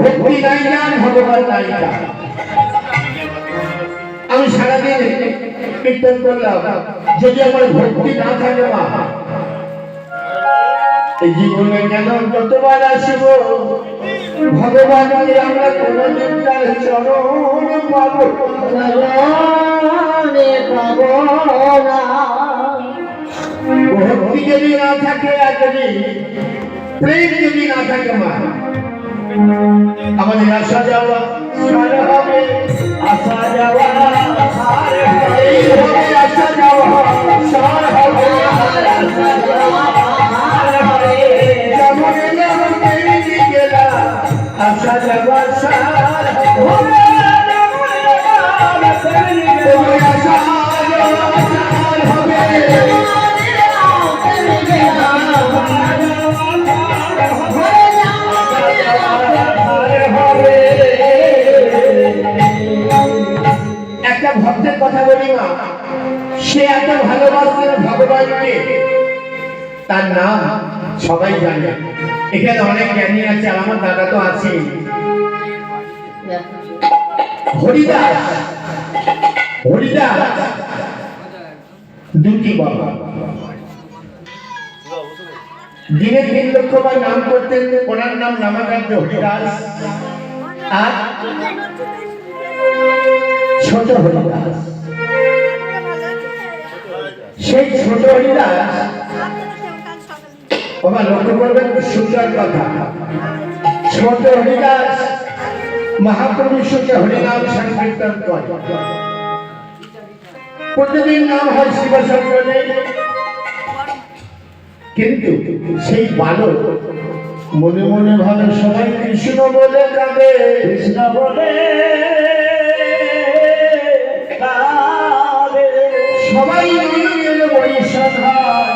ভক্তি নাই যার ভগবান নাই যার। আমি সারাদিন কীর্তন করলাম, যদি আমার ভক্তি না থাকে মা, এই জীবনে কেন যতবার আসব ভগবানকে আমরা কোনদিন তার চরণ পাবো না। ভক্তি যদি না থাকে আর যদি প্রেম যদি না থাকে মা, আমাদের আসা যাওয়া সার হবে, আসা যাওয়া সার হবে, আসা যাওয়া সার হবে, যেমন যেমন বেরিয়ে গেলা আসা যাওয়া সার হবে, আসা যাওয়া সার হবে। একটা ভক্তের কথা বলি মা, সে এত ভালোবাসেন ভগবানকে, তার নাম সবাই জানে। এখানে অনেক জ্ঞানী আছে, আমার দাদা তো আছে। হরিদাস, হরিদাস দুটি বাবা, দিনে 3 লক্ষ বার নাম করতেন। ওনার নাম নামাকান্ত হরিদাস আর ছোট হরিদাস। সেই ছোট হরিদাস বাবা লক্ষ্য করবেন, সুন্দর কথা। ছোট হরিদাস মহাপ্রভুর সঙ্গে হরিনাম সংকীর্তন করে। প্রতিদিন নাম হয় শিব সংকীর্তনে, কিন্তু সেই বালক মনে মনে ভাবে সবাই কৃষ্ণ বলে কাঁদে, কৃষ্ণ বলে কাঁদে, সবাই মিলে পরিষদ হয়,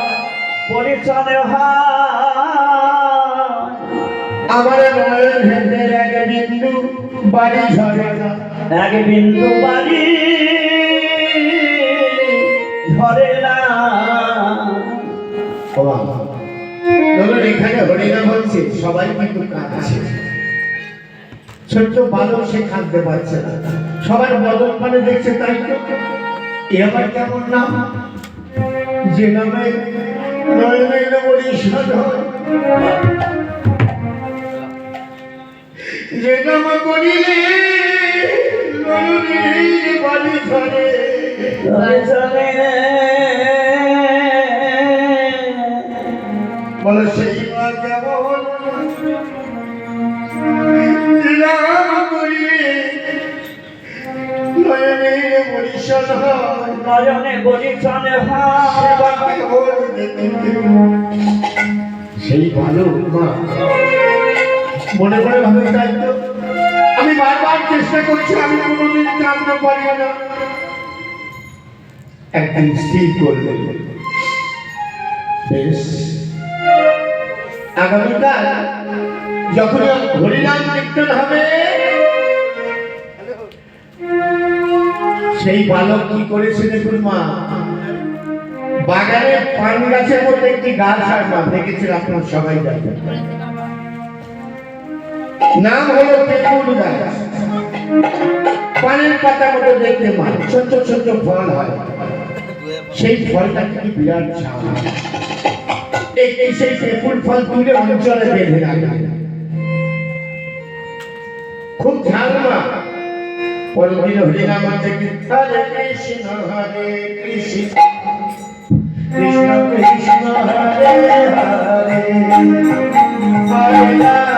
পরিষদ হয়। আমার মনের ভেতরে এক বিন্দু বাড়ি ঝরে না, এক বিন্দু বাড়ি ঝরে না। এখানে হরিনাম হচ্ছে, সবাই কিন্তু কাঁদছে। ছোট্ট বালক সে কাঁদতে পারছে না, সবার বদল মানে দেখছে। তাই তো এবার কেমন নাম, যে নামে পরিষদ হয়, যে নাম করিলে বাড়ি ঝরে বলে, সেই মা কেমন নাম করিলে নয়নে পরিষদ হয়, নয়নে পরিষদ হয়। সেই ভালো মা মনে করে ভাবে, তাই তো আমি বারবার চেষ্টা করছি, আমি কোনোদিন কাঁদতে পারি না। একদিন স্থির করবে, বেশ আগামীকাল যখন হরিনাম কীর্তন হবে, সেই বালক কি করেছে দেখুন মা, বাগানে পান গাছের মধ্যে একটি গাছ আর মা দেখেছিল, আপনার সবাই জানেন, নাম হলো তেঁতুল গাছ। পানের পাতা মতো দেখতে মা, ছোট ছোট ফল হয়, সেই ফলটা কি বিরাট ঝাল। সেই তেঁতুল ফল তুলে অঞ্চলে বেঁধে রাখে, খুব ঝাল মা। পরদিন হরিনাম হরে কৃষ্ণ হরে কৃষ্ণ, কৃষ্ণ কৃষ্ণ হরে হরে, হরে